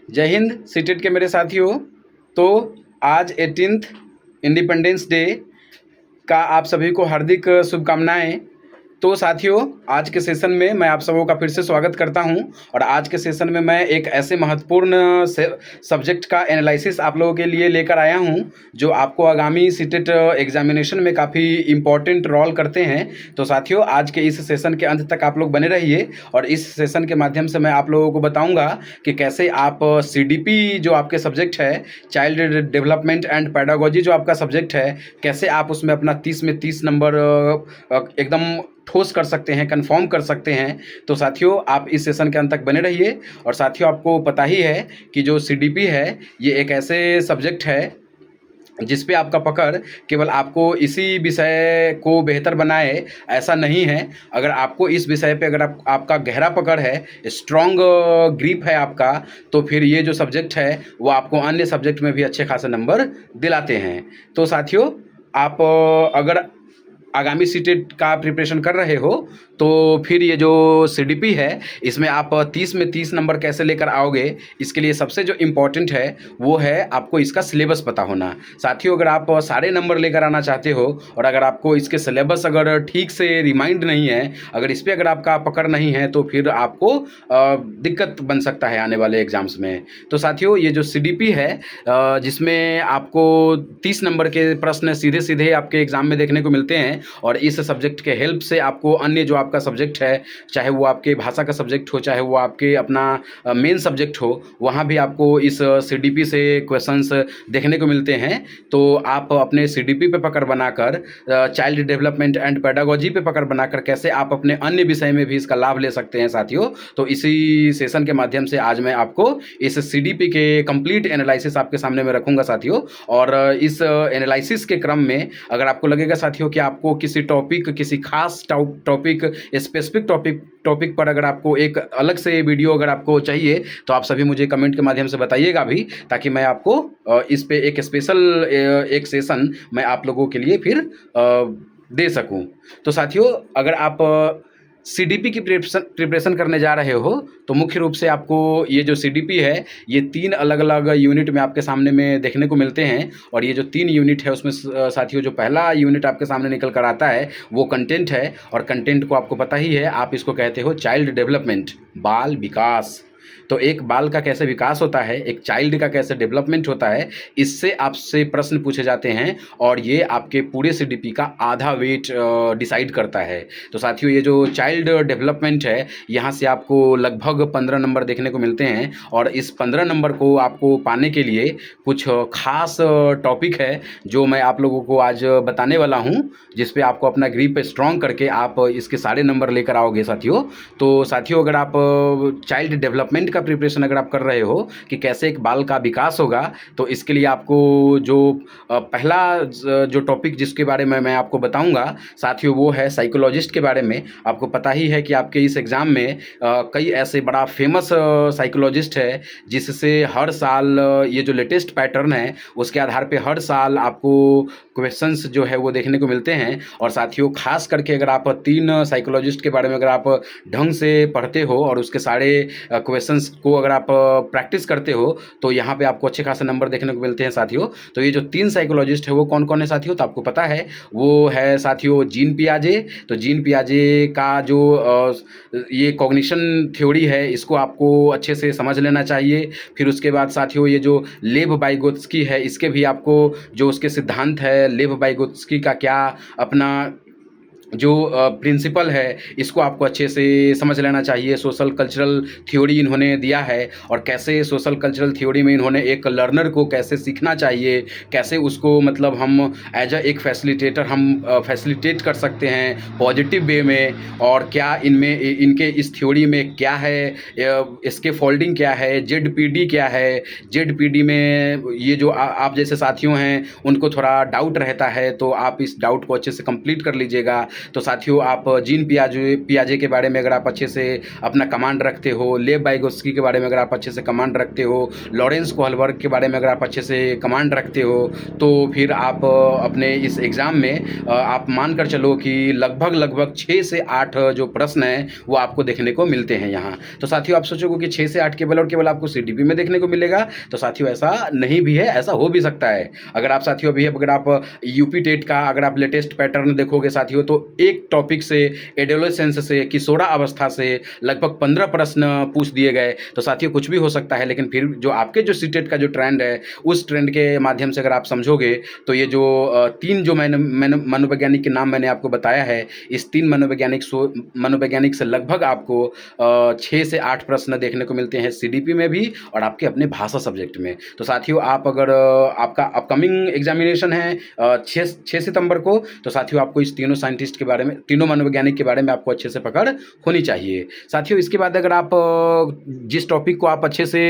जय हिंद सीटेट के मेरे साथियों। तो आज 18th इंडिपेंडेंस डे का आप सभी को हार्दिक शुभकामनाएं। तो साथियों, आज के सेशन में मैं आप सबों का फिर से स्वागत करता हूं और आज के सेशन में मैं एक ऐसे महत्वपूर्ण सब्जेक्ट का एनालिसिस आप लोगों के लिए लेकर आया हूं जो आपको आगामी सीटेट एग्जामिनेशन में काफ़ी इम्पॉर्टेंट रोल करते हैं। तो साथियों, आज के इस सेशन के अंत तक आप लोग बने रहिए और इस सेशन के माध्यम से मैं आप लोगों को बताऊंगा कि कैसे आप CDP जो आपके सब्जेक्ट है, चाइल्ड डेवलपमेंट एंड पैडागोजी जो आपका सब्जेक्ट है, कैसे आप उसमें अपना 30 में 30 नंबर एकदम ठोस कर सकते हैं, कंफर्म कर सकते हैं। तो साथियों, आप इस सेशन के अंत तक बने रहिए। और साथियों, आपको पता ही है कि जो CDP है ये एक ऐसे सब्जेक्ट है जिस पे आपका पकड़ केवल आपको इसी विषय को बेहतर बनाए ऐसा नहीं है। अगर आपको इस विषय पे अगर आपका गहरा पकड़ है, स्ट्रॉन्ग ग्रिप है आपका, तो फिर ये जो सब्जेक्ट है वो आपको अन्य सब्जेक्ट में भी अच्छे खासे नंबर दिलाते हैं। तो साथियों, आप अगर आगामी सीटेट का प्रिपरेशन कर रहे हो तो फिर ये जो CDP है इसमें आप 30 में 30 नंबर कैसे लेकर आओगे, इसके लिए सबसे जो इम्पोर्टेंट है वो है आपको इसका सिलेबस पता होना। साथियों, अगर आप सारे नंबर लेकर आना चाहते हो और अगर आपको इसके सिलेबस अगर ठीक से रिमाइंड नहीं है, अगर इस पर अगर आपका पकड़ नहीं है, तो फिर आपको दिक्कत बन सकता है आने वाले एग्जाम्स में। तो साथियों, ये जो CDP है जिसमें आपको 30 नंबर के प्रश्न सीधे सीधे आपके एग्जाम में देखने को मिलते हैं और इस सब्जेक्ट के हेल्प से आपको अन्य जो आपका सब्जेक्ट है, चाहे वो आपके भाषा का सब्जेक्ट हो, चाहे वो आपके अपना मेन सब्जेक्ट हो, वहाँ भी आपको इस CDP से क्वेश्चंस देखने को मिलते हैं। तो आप अपने CDP पे पकड़ बनाकर, चाइल्ड डेवलपमेंट एंड पेडागोजी पे पकड़ बनाकर कैसे आप अपने अन्य विषय में भी इसका लाभ ले सकते हैं साथियों। तो इसी सेशन के माध्यम से आज मैं आपको इस CDP के कंप्लीट एनालिसिस आपके सामने में रखूंगा साथियों। और इस एनालिसिस के क्रम में अगर आपको लगेगा साथियों कि आपको किसी टॉपिक, किसी खास टॉपिक, स्पेसिफिक टॉपिक पर अगर आपको एक अलग से वीडियो अगर आपको चाहिए, तो आप सभी मुझे कमेंट के माध्यम से बताइएगा भी, ताकि मैं आपको इस पे एक स्पेशल एक सेशन मैं आप लोगों के लिए फिर दे सकूं। तो साथियों, अगर आप CDP की प्रिपरेशन करने जा रहे हो तो मुख्य रूप से आपको ये जो CDP है ये 3 अलग अलग यूनिट में आपके सामने में देखने को मिलते हैं। और ये जो 3 यूनिट है उसमें साथियों, जो पहला यूनिट आपके सामने निकल कर आता है वो कंटेंट है। और कंटेंट को आपको पता ही है, आप इसको कहते हो चाइल्ड डेवलपमेंट, बाल विकास। तो एक बाल का कैसे विकास होता है, एक चाइल्ड का कैसे डेवलपमेंट होता है, इससे आपसे प्रश्न पूछे जाते हैं और ये आपके पूरे CDP का आधा वेट डिसाइड करता है। तो साथियों, ये जो चाइल्ड डेवलपमेंट है यहाँ से आपको लगभग 15 नंबर देखने को मिलते हैं। और इस 15 नंबर को आपको पाने के लिए कुछ खास टॉपिक है जो मैं आप लोगों को आज बताने वाला हूँ, जिस पे आपको अपना ग्रिप स्ट्रॉन्ग करके आप इसके सारे नंबर लेकर आओगे साथियों। तो साथियों, अगर आप चाइल्ड डेवलपमेंट का प्रिपरेशन अगर आप कर रहे हो कि कैसे एक बाल का विकास होगा, तो इसके लिए आपको जो पहला जो टॉपिक जिसके बारे में मैं आपको बताऊंगा साथियों, वो है साइकोलॉजिस्ट के बारे में। आपको पता ही है कि आपके इस एग्ज़ाम में कई ऐसे बड़ा फेमस साइकोलॉजिस्ट है जिससे हर साल ये जो लेटेस्ट पैटर्न है उसके आधार पे हर साल आपको क्वेश्चंस जो है वो देखने को मिलते हैं। और साथियों, खास करके अगर आप 3 साइकोलॉजिस्ट के बारे में अगर आप ढंग से पढ़ते हो और उसके सारे क्वेश्चंस को अगर आप प्रैक्टिस करते हो, तो यहाँ पे आपको अच्छे खासे नंबर देखने को मिलते हैं साथियों। तो ये जो 3 साइकोलॉजिस्ट है वो कौन कौन है साथियों, तो आपको पता है वो है साथियों जीन पियाजे। तो जीन पियाजे का जो ये कॉग्निशन थ्योरी है इसको आपको अच्छे से समझ लेना चाहिए। फिर उसके बाद साथियों, ये जो लेव वाइगोत्स्की है इसके भी आपको जो उसके सिद्धांत है, लेव वाइगोत्स्की का क्या अपना जो प्रिंसिपल है इसको आपको अच्छे से समझ लेना चाहिए। सोशल कल्चरल थ्योरी इन्होंने दिया है और कैसे सोशल कल्चरल थ्योरी में इन्होंने एक लर्नर को कैसे सीखना चाहिए, कैसे उसको मतलब हम एज एक फैसिलिटेटर हम फैसिलिटेट कर सकते हैं पॉजिटिव वे में। और क्या इनमें इनके इस थ्योरी में क्या है, इसके फोल्डिंग क्या है, ZPD क्या है। ZPD में ये जो आप जैसे साथियों हैं उनको थोड़ा डाउट रहता है, तो आप इस डाउट को अच्छे से कंप्लीट कर लीजिएगा। तो साथियों आप जीन पियाजे के बारे में अगर आप अच्छे से अपना कमांड रखते हो, लेव वाइगोत्स्की के बारे में अगर आप अच्छे से कमांड रखते हो, लॉरेंस कोहलबर्ग के बारे में अगर आप अच्छे से कमांड रखते हो, तो फिर आप अपने इस एग्ज़ाम में आप मान कर चलो कि लगभग 6 से 8 जो प्रश्न हैं वो आपको देखने को मिलते हैं यहाँ। तो साथियों आप सोचोगे कि 6 से 8 केवल और केवल आपको सीडीपी में देखने को मिलेगा, तो साथियों ऐसा नहीं भी है, ऐसा हो भी सकता है। अगर आप साथियों अभी अगर आप यूपी टेट का अगर आप लेटेस्ट पैटर्न देखोगे साथियों, तो एक टॉपिक से एडोलेसेंस से किशोरा अवस्था से लगभग 15 प्रश्न पूछ दिए गए। तो साथियों कुछ भी हो सकता है, लेकिन फिर जो आपके जो सीटेट का जो ट्रेंड है उस ट्रेंड के माध्यम से अगर आप समझोगे, तो ये जो 3 जो मनोवैज्ञानिक के नाम मैंने आपको बताया है, इस 3 मनोवैज्ञानिक से लगभग आपको 6 से 8 प्रश्न देखने को मिलते हैं सीडीपी में भी और आपके अपने भाषा सब्जेक्ट में। तो साथियों आप अगर आपका अपकमिंग एग्जामिनेशन है 6 सितंबर को, तो साथियों आपको इस तीनों साइंटिस्ट के बारे में, तीनों मनोवैज्ञानिक के बारे में आपको अच्छे से पकड़ होनी चाहिए। साथियों इसके बाद अगर आप जिस टॉपिक को आप अच्छे से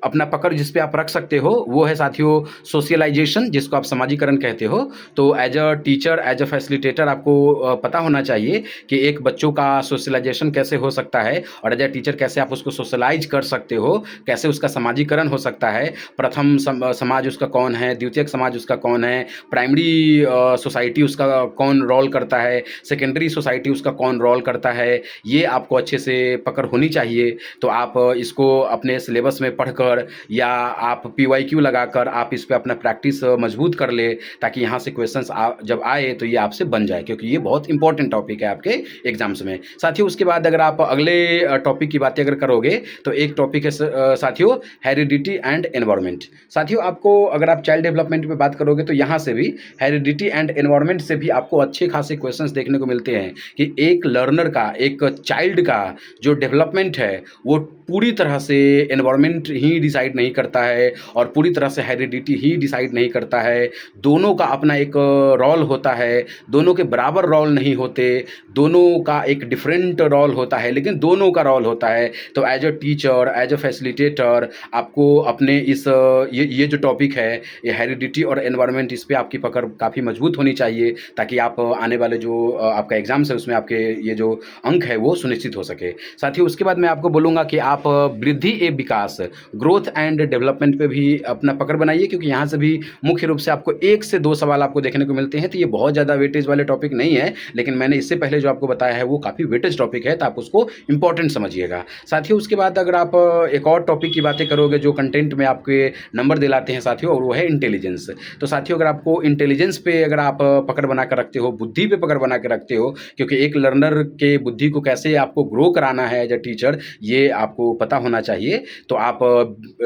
अपना पकड़ जिस पे आप रख सकते हो, वो है साथियों सोशलाइजेशन, जिसको आप समाजीकरण कहते हो। तो as a teacher, as a facilitator आपको पता होना चाहिए कि एक बच्चों का सोशलाइजेशन कैसे हो सकता है और एज अ टीचर कैसे आप उसको सोशलाइज कर सकते हो, कैसे उसका समाजीकरण हो सकता है। प्रथम समाज उसका कौन है, द्वितीयक समाज उसका कौन है, प्राइमरी सोसाइटी उसका कौन रोल करता है, सेकेंडरी सोसाइटी उसका कौन रोल करता है, ये आपको अच्छे से पकड़ होनी चाहिए। तो आप इसको अपने सिलेबस में पढ़कर या आप PYQ लगाकर आप इस पे अपना प्रैक्टिस मजबूत कर ले, ताकि यहाँ से क्वेश्चंस जब आए तो ये आपसे बन जाए, क्योंकि ये बहुत इंपॉर्टेंट टॉपिक है आपके एग्जाम्स में। साथियों उसके बाद अगर आप अगले टॉपिक की बातें अगर करोगे, तो एक टॉपिक है साथियों हेरिडिटी एंड एनवायरनमेंट। साथियों आपको अगर आप चाइल्ड डेवलपमेंट पे बात करोगे, तो यहाँ से भी हेरिडिटी एंड एनवायरनमेंट से भी आपको अच्छे खासे क्वेश्चंस देखने को मिलते हैं कि एक लर्नर का, एक चाइल्ड का जो डेवलपमेंट है वो पूरी तरह से एनवायरनमेंट ही डिसाइड नहीं करता है और पूरी तरह से हेरिडिटी ही डिसाइड नहीं करता है। दोनों का अपना एक रोल होता है, दोनों के बराबर रोल नहीं होते, दोनों का एक डिफरेंट रोल होता है, लेकिन दोनों का रोल होता है। तो as a teacher, as a facilitator आपको अपने इस ये जो टॉपिक है, ये हेरिडिटी और एनवायरनमेंट, इस पर आपकी पकड़ काफ़ी मजबूत होनी चाहिए, ताकि आप आने वाले जो आपका एग्जाम्स है उसमें आपके ये जो अंक है वो सुनिश्चित हो सके। साथियों उसके बाद मैं आपको बोलूँगा कि आप वृद्धि एवं विकास, ग्रोथ एंड डेवलपमेंट पे भी अपना पकड़ बनाइए, क्योंकि यहाँ से भी मुख्य रूप से आपको 1 से 2 सवाल आपको देखने को मिलते हैं। तो ये बहुत ज़्यादा वेटेज वाले टॉपिक नहीं है, लेकिन मैंने इससे पहले जो आपको बताया है वो काफ़ी वेटेज टॉपिक है, तो आप उसको इंपॉर्टेंट समझिएगा। साथियों उसके बाद अगर आप एक और टॉपिक की बातें करोगे जो कंटेंट में आपके नंबर दिलाते हैं साथियों, और वो है इंटेलिजेंस। तो साथियों अगर आपको इंटेलिजेंस पे अगर आप पकड़ बना कर रखते हो, बुद्धि पे पकड़ बना कर रखते हो, क्योंकि एक लर्नर के बुद्धि को कैसे आपको ग्रो कराना है एज अ टीचर, ये आपको पता होना चाहिए। तो आप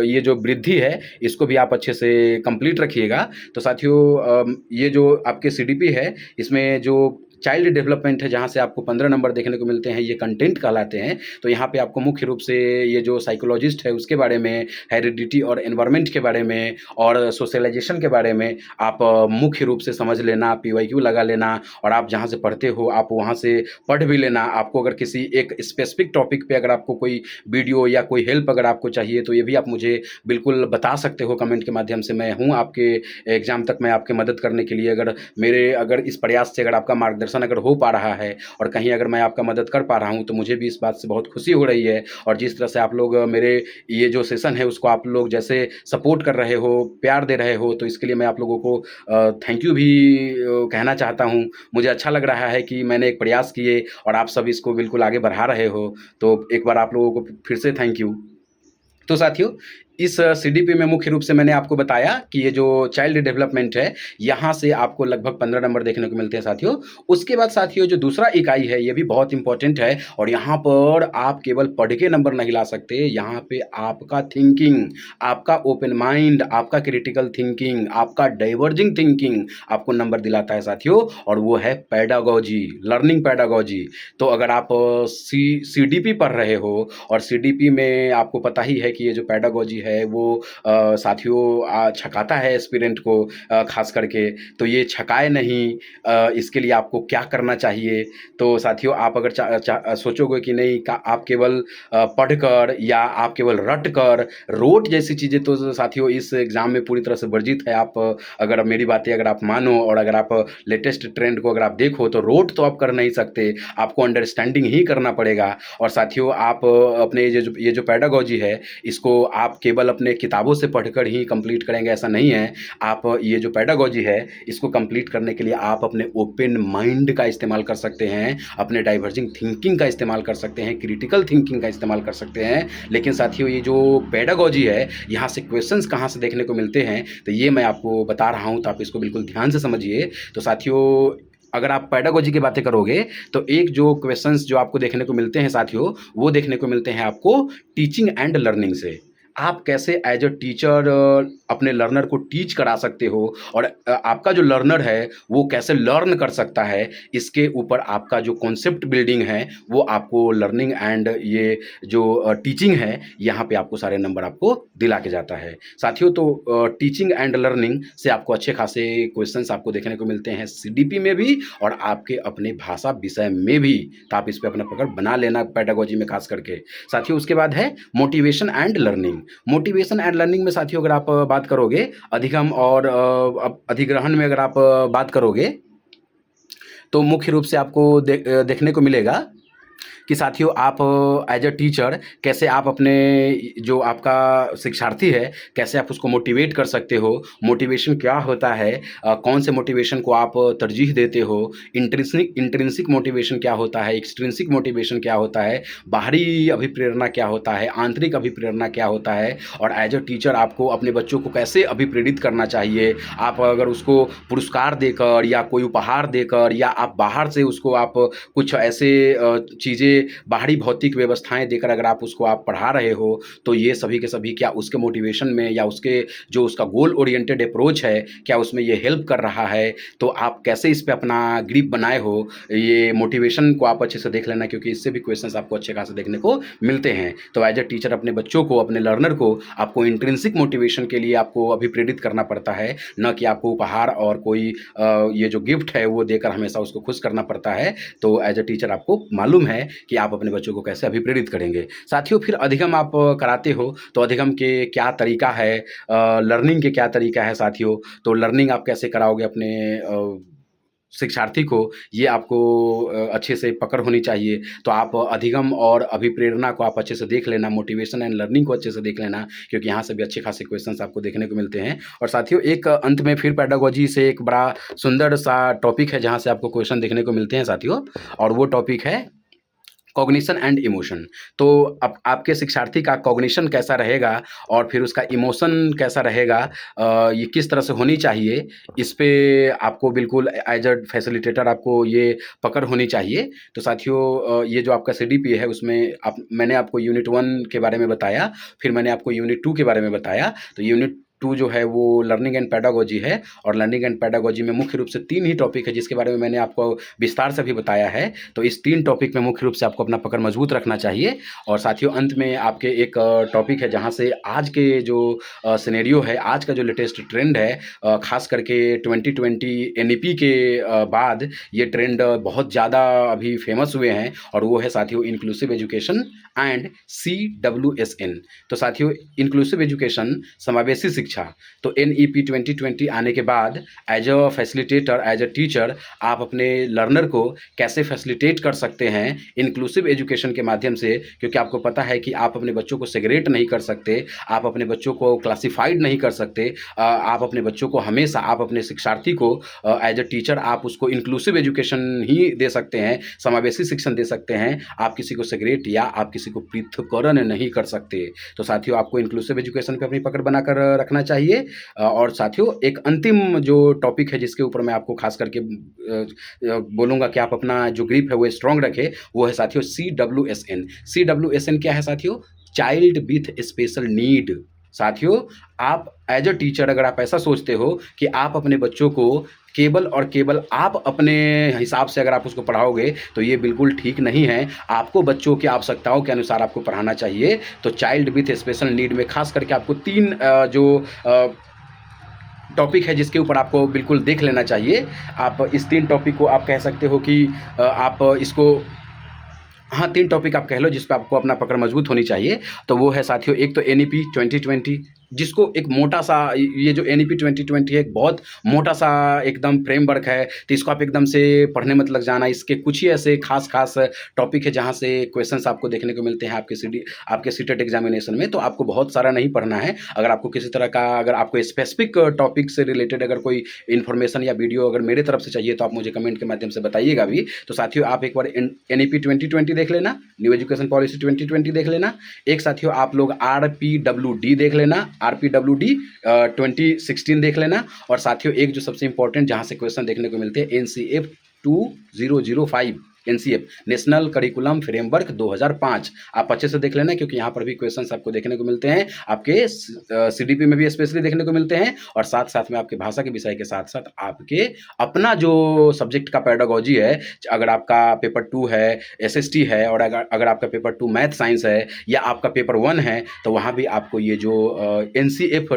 ये जो वृद्धि है इसको भी आप अच्छे से कंप्लीट रखिएगा। तो साथियों ये जो आपके सीडीपी है, इसमें जो चाइल्ड डेवलपमेंट है, जहाँ से आपको 15 नंबर देखने को मिलते हैं, ये कंटेंट कहलाते हैं। तो यहाँ पे आपको मुख्य रूप से ये जो साइकोलॉजिस्ट है उसके बारे में, हेरिडिटी और एनवायरनमेंट के बारे में और सोशलाइजेशन के बारे में आप मुख्य रूप से समझ लेना, PYQ लगा लेना, और आप जहाँ से पढ़ते हो आप वहाँ से पढ़ भी लेना। आपको अगर किसी एक स्पेसिफिक टॉपिक पे अगर आपको कोई वीडियो या कोई हेल्प अगर आपको चाहिए, तो ये भी आप मुझे बिल्कुल बता सकते हो कमेंट के माध्यम से। मैं हूँ आपके एग्ज़ाम तक मैं आपकी मदद करने के लिए। अगर इस प्रयास से अगर आपका मार्गदर्शन अगर हो पा रहा है और कहीं अगर मैं आपका मदद कर पा रहा हूँ, तो मुझे भी इस बात से बहुत खुशी हो रही है। और जिस तरह से आप लोग मेरे ये जो सेशन है उसको आप लोग जैसे सपोर्ट कर रहे हो, प्यार दे रहे हो, तो इसके लिए मैं आप लोगों को थैंक यू भी कहना चाहता हूँ। मुझे अच्छा लग रहा है कि मैंने एक प्रयास किए और आप सब इसको बिल्कुल आगे बढ़ा रहे हो, तो एक बार आप लोगों को फिर से थैंक यू। तो साथियों इस सीडीपी में मुख्य रूप से मैंने आपको बताया कि ये जो चाइल्ड डेवलपमेंट है, यहाँ से आपको लगभग 15 नंबर देखने को मिलते हैं साथियों। उसके बाद साथियों जो दूसरा इकाई है, ये भी बहुत इंपॉर्टेंट है, और यहाँ पर आप केवल पढ़ के नंबर नहीं ला सकते। यहाँ पे आपका थिंकिंग, आपका ओपन माइंड, आपका क्रिटिकल थिंकिंग, आपका डाइवर्जिंग थिंकिंग आपको नंबर दिलाता है साथियों, और वो है पैडागोजी, लर्निंग पैडागोजी। तो अगर आप सीडीपी पढ़ रहे हो और सीडीपी में आपको पता ही है कि ये जो पैडागोजी है है वो साथियों छकाता है एस्पिरेंट को ख़ास करके, तो ये छकाए नहीं। इसके लिए आपको क्या करना चाहिए? तो साथियों आप अगर सोचोगे कि नहीं का आप केवल पढ़कर या आप केवल रट कर रोट जैसी चीज़ें, तो साथियों इस एग्ज़ाम में पूरी तरह से वर्जित है। आप अगर मेरी बातें अगर आप मानो और अगर आप लेटेस्ट ट्रेंड को अगर आप देखो, तो रोट तो आप कर नहीं सकते, आपको अंडरस्टैंडिंग ही करना पड़ेगा। और साथियों आप अपने ये जो पेडागॉजी है, इसको आप केवल अपने किताबों से पढ़कर ही कंप्लीट करेंगे ऐसा नहीं है। आप ये जो पेडागॉजी है, इसको कंप्लीट करने के लिए आप अपने ओपन माइंड का इस्तेमाल कर सकते हैं, अपने डाइवर्जिंग थिंकिंग का इस्तेमाल कर सकते हैं, क्रिटिकल थिंकिंग का इस्तेमाल कर सकते हैं। लेकिन साथियों ये जो पेडागॉजी है, यहाँ से क्वेश्चंस कहाँ से देखने को मिलते हैं, तो ये मैं आपको बता रहा हूँ, तो आप इसको बिल्कुल ध्यान से समझिए। तो साथियों अगर आप पेडागॉजी की बातें करोगे, तो एक जो क्वेश्चंस जो आपको देखने को मिलते हैं साथियों, वो देखने को मिलते हैं आपको टीचिंग एंड लर्निंग से। आप कैसे एज अ टीचर अपने लर्नर को टीच करा सकते हो, और आपका जो लर्नर है वो कैसे लर्न कर सकता है, इसके ऊपर आपका जो कॉन्सेप्ट बिल्डिंग है वो आपको लर्निंग एंड ये जो टीचिंग है, यहाँ पे आपको सारे नंबर आपको दिला के जाता है साथियों। तो टीचिंग एंड लर्निंग से आपको अच्छे खासे क्वेश्चंस आपको देखने को मिलते हैं सीडीपी में भी और आपके अपने भाषा विषय में भी, तो आप इस पे अपना पकड़ बना लेना पेडागॉजी में खास करके साथियों। उसके बाद है motivation and learning. Motivation and learning में साथियों अगर आप बात करोगे, अधिगम और अधिग्रहण में अगर आप बात करोगे, तो मुख्य रूप से आपको देखने को मिलेगा कि साथियों आप एज अ टीचर कैसे आप अपने जो आपका शिक्षार्थी है, कैसे आप उसको मोटिवेट कर सकते हो। मोटिवेशन क्या होता है, कौन से मोटिवेशन को आप तरजीह देते हो, इंट्रिंसिक मोटिवेशन क्या होता है, एक्सट्रिंसिक मोटिवेशन क्या होता है, बाहरी अभिप्रेरणा क्या होता है, आंतरिक अभिप्रेरणा क्या होता है, और एज अ टीचर आपको अपने बच्चों को कैसे अभिप्रेरित करना चाहिए। आप अगर उसको पुरस्कार देकर या कोई उपहार देकर या आप बाहर से उसको आप कुछ ऐसे चीज़ें बाहरी भौतिक व्यवस्थाएं देकर अगर आप उसको आप पढ़ा रहे हो, तो ये सभी के सभी क्या उसके मोटिवेशन में या उसके जो उसका गोल ओरिएंटेड अप्रोच है, क्या उसमें ये हेल्प कर रहा है। तो आप कैसे इस पे अपना ग्रिप बनाए हो, ये मोटिवेशन को आप अच्छे से देख लेना, क्योंकि इससे भी क्वेश्चंस आपको अच्छे खासे देखने को मिलते हैं। तो एज ए टीचर अपने बच्चों को, अपने लर्नर को आपको इंट्रिंसिक मोटिवेशन के लिए आपको अभिप्रेरित करना पड़ता है, न कि आपको उपहार और कोई ये जो गिफ्ट है वो देकर हमेशा उसको खुश करना पड़ता है। तो एज ए टीचर आपको मालूम है कि आप अपने बच्चों को कैसे अभिप्रेरित करेंगे साथियों। फिर अधिगम आप कराते हो, तो अधिगम के क्या तरीका है, लर्निंग के क्या तरीका है साथियों। तो लर्निंग आप कैसे कराओगे अपने शिक्षार्थी को, ये आपको अच्छे से पकड़ होनी चाहिए। तो आप अधिगम और अभिप्रेरणा को आप अच्छे से देख लेना, मोटिवेशन एंड लर्निंग को अच्छे से देख लेना, क्योंकि यहाँ से भी अच्छे खासे क्वेश्चंस आपको देखने को मिलते हैं। और साथियों एक अंत में फिर पेडागॉजी से एक बड़ा सुंदर सा टॉपिक है जहाँ से आपको क्वेश्चन देखने को मिलते हैं साथियों, और वो टॉपिक है कॉग्निशन एंड इमोशन। तो अब आपके शिक्षार्थी का कॉग्निशन कैसा रहेगा और फिर उसका इमोशन कैसा रहेगा, ये किस तरह से होनी चाहिए, इस पे आपको बिल्कुल एज अ फैसिलिटेटर आपको ये पकड़ होनी चाहिए। तो साथियों ये जो आपका सीडीपी है उसमें मैंने आपको यूनिट 1 के बारे में बताया, फिर मैंने आपको यूनिट 2 के बारे में बताया। तो यूनिट 2 जो है वो लर्निंग एंड पेडागॉजी है, और लर्निंग एंड पेडागॉजी में मुख्य रूप से 3 ही टॉपिक है जिसके बारे में मैंने आपको विस्तार से भी बताया है। तो इस 3 टॉपिक में मुख्य रूप से आपको अपना पकड़ मजबूत रखना चाहिए। और साथियों अंत में आपके एक टॉपिक है जहाँ से आज के जो सिनेरियो है, आज का जो लेटेस्ट ट्रेंड है, खास करके 2020 एनईपी के बाद ये ट्रेंड बहुत ज़्यादा अभी फेमस हुए हैं, और वो है साथियों इंक्लूसिव एजुकेशन एंड CWSN। तो साथियों इंक्लूसिव एजुकेशन, समावेशी शिक्षा। तो NEP 2020 आने के बाद as a facilitator, as a teacher आप अपने लर्नर को कैसे फैसिलिटेट कर सकते हैं इंक्लूसिव एजुकेशन के माध्यम से, क्योंकि आपको पता है कि आप अपने बच्चों को सेग्रेट नहीं कर सकते, आप अपने बच्चों को क्लासिफाइड नहीं कर सकते। आप अपने बच्चों को हमेशा, आप अपने शिक्षार्थी को एज अ टीचर आप उसको इंक्लूसिव एजुकेशन ही दे सकते हैं, समावेशी शिक्षण दे सकते हैं। आप किसी को सेग्रेट या आप किसी को पृथक्करण नहीं कर सकते। तो साथियों आपको इंक्लूसिव एजुकेशन पे अपनी पकड़ बनाकर रखना चाहिए। और साथियों एक अंतिम जो टॉपिक है जिसके ऊपर मैं आपको खास करके बोलूँगा कि आप अपना जो ग्रिप है वो स्ट्रॉन्ग रखें, वो है साथियों CWSN। CWSN क्या है साथियों? Child with special need. साथियों, आप एज अ टीचर अगर आप ऐसा सोचते हो कि आप अपने बच्चों को केवल और केवल आप अपने हिसाब से अगर आप उसको पढ़ाओगे तो ये बिल्कुल ठीक नहीं है। आपको बच्चों की आवश्यकताओं के अनुसार आपको पढ़ाना चाहिए। तो चाइल्ड विथ स्पेशल नीड में खास करके आपको 3 जो टॉपिक है जिसके ऊपर आपको बिल्कुल देख लेना चाहिए। आप इस 3 टॉपिक को आप कह सकते हो कि आप इसको, हाँ, 3 टॉपिक आप कह लो जिस पे आपको अपना पकड़ मजबूत होनी चाहिए। तो वो है साथियों, एक तो एनईपी 2020, जिसको एक मोटा-सा, ये जो एनईपी 2020 है एक बहुत मोटा-सा एकदम फ्रेमवर्क है, तो इसको आप एकदम से पढ़ने मत लग जाना। इसके कुछ ही ऐसे खास-खास टॉपिक है जहाँ से क्वेश्चंस आपको देखने को मिलते हैं आपके सीटेट एग्जामिनेशन में। तो आपको बहुत सारा नहीं पढ़ना है। अगर आपको किसी तरह का, अगर आपको स्पेसिफिक टॉपिक से रिलेटेड अगर कोई इन्फॉर्मेशन या वीडियो अगर मेरे तरफ से चाहिए तो आप मुझे कमेंट के माध्यम से बताइएगा भी। तो साथियों, आप एक बार एनईपी 2020 देख लेना, न्यू एजुकेशन पॉलिसी 2020 देख लेना। एक साथियों आप लोग आरपीडब्ल्यूडी देख लेना, आरपीडब्ल्यूडी 2016 देख लेना। और साथियों एक जो सबसे इंपॉर्टेंट जहां से क्वेश्चन देखने को मिलते हैं, NCF 2005, NCF national curriculum framework 2005, आप अच्छे से देख लेना क्योंकि यहाँ पर भी क्वेश्चंस आपको देखने को मिलते हैं। आपके सीडीपी में भी स्पेशली देखने को मिलते हैं और साथ साथ में आपके भाषा के विषय के साथ साथ आपके अपना जो सब्जेक्ट का पेडागोजी है, अगर आपका पेपर 2 है, एसएसटी है, और अगर आपका पेपर 2 मैथ साइंस है या आपका पेपर 1 है, तो वहाँ भी आपको ये जो एनसीएफ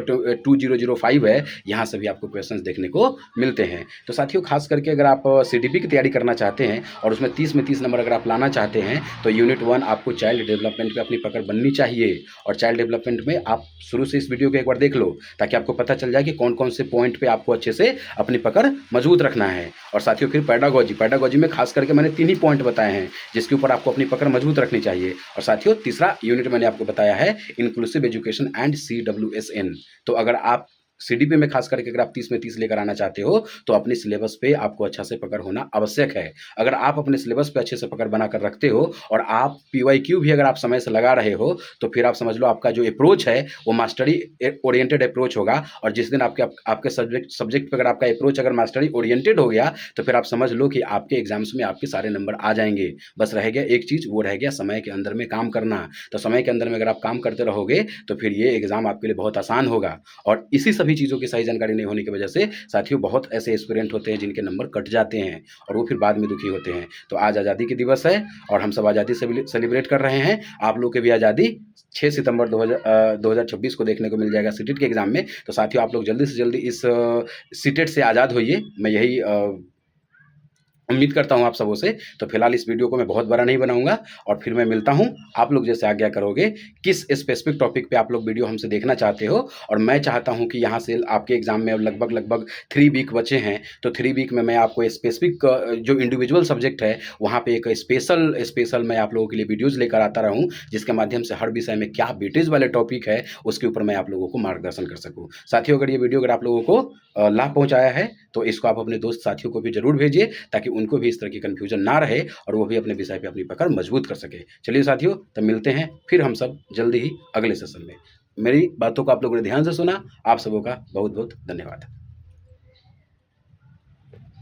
2005 है, यहाँ से भी आपको क्वेश्चंस देखने को मिलते हैं। तो साथियों खास करके अगर आप सीडीपी की तैयारी करना चाहते हैं और उसमें 30 में 30 नंबर अगर आप लाना चाहते हैं तो यूनिट 1 आपको चाइल्ड डेवलपमेंट पे अपनी पकड़ बननी चाहिए। और चाइल्ड डेवलपमेंट में आप शुरू से इस वीडियो को एक बार देख लो ताकि आपको पता चल जाए कि कौन कौन से पॉइंट पे आपको अच्छे से अपनी पकड़ मजबूत रखना है। और साथियों फिर पैडागोजी में खास करके मैंने 3 ही पॉइंट बताए हैं जिसके ऊपर आपको अपनी पकड़ मजबूत रखनी चाहिए। और साथियों तीसरा यूनिट मैंने आपको बताया है इंक्लूसिव एजुकेशन एंड CWSN। तो अगर आप सीडीपी में खास करके अगर आप 30 में 30 लेकर आना चाहते हो तो अपने सिलेबस पे आपको अच्छा से पकड़ होना आवश्यक है। अगर आप अपने सिलेबस पे अच्छे से पकड़ बनाकर रखते हो और आप पीवाईक्यू भी अगर आप समय से लगा रहे हो तो फिर आप समझ लो आपका जो अप्रोच है वो मास्टरी ओरिएंटेड अप्रोच होगा। और जिस दिन आपके सब्जेक्ट पे अगर आपका अप्रोच अगर मास्टरी ओरिएंटेड हो गया तो फिर आप समझ लो कि आपके एग्जाम्स में आपके सारे नंबर आ जाएंगे। बस रह गया एक चीज़, वो रह गया समय के अंदर में काम करना। तो समय के अंदर में अगर आप काम करते रहोगे तो फिर ये एग्ज़ाम आपके लिए बहुत आसान होगा। और इसी सभी चीज़ों की सही जानकारी नहीं होने की वजह से साथियों बहुत ऐसे एस्पिरेंट होते हैं जिनके नंबर कट जाते हैं और वो फिर बाद में दुखी होते हैं। तो आज आज़ादी के दिवस है और हम सब आज़ादी सेलिब्रेट कर रहे हैं। आप लोग के भी आज़ादी 6 सितंबर 2026 को देखने को मिल जाएगा सीटेट के एग्ज़ाम में। तो साथियों आप लोग जल्दी से जल्दी इस सीटेट से आज़ाद होइए, मैं यही उम्मीद करता हूँ आप सबों से। तो फिलहाल इस वीडियो को मैं बहुत बड़ा नहीं बनाऊंगा और फिर मैं मिलता हूँ, आप लोग जैसे आज्ञा करोगे किस स्पेसिफिक टॉपिक पे आप लोग वीडियो हमसे देखना चाहते हो। और मैं चाहता हूँ कि यहाँ से आपके एग्जाम में अब लगभग 3 वीक बचे हैं, तो 3 वीक में मैं आपको स्पेसिफिक जो इंडिविजुअल सब्जेक्ट है वहाँ पे एक स्पेशल मैं आप लोगों के लिए वीडियोज़ लेकर आता रहूँ जिसके माध्यम से हर विषय में क्या वेटेज वाले टॉपिक है उसके ऊपर मैं आप लोगों को मार्गदर्शन कर सकूँ। साथियों अगर ये वीडियो अगर आप लोगों को लाभ पहुँचाया है तो इसको आप अपने दोस्त साथियों को भी जरूर भेजिए ताकि उनको भी इस तरह की कन्फ्यूजन ना रहे और वो भी अपने विषय पे अपनी पकड़ मजबूत कर सके। चलिए साथियों, तब मिलते हैं फिर हम सब जल्दी ही अगले सेशन में। मेरी बातों को आप लोगों ने ध्यान से सुना, आप सबों का बहुत बहुत धन्यवाद।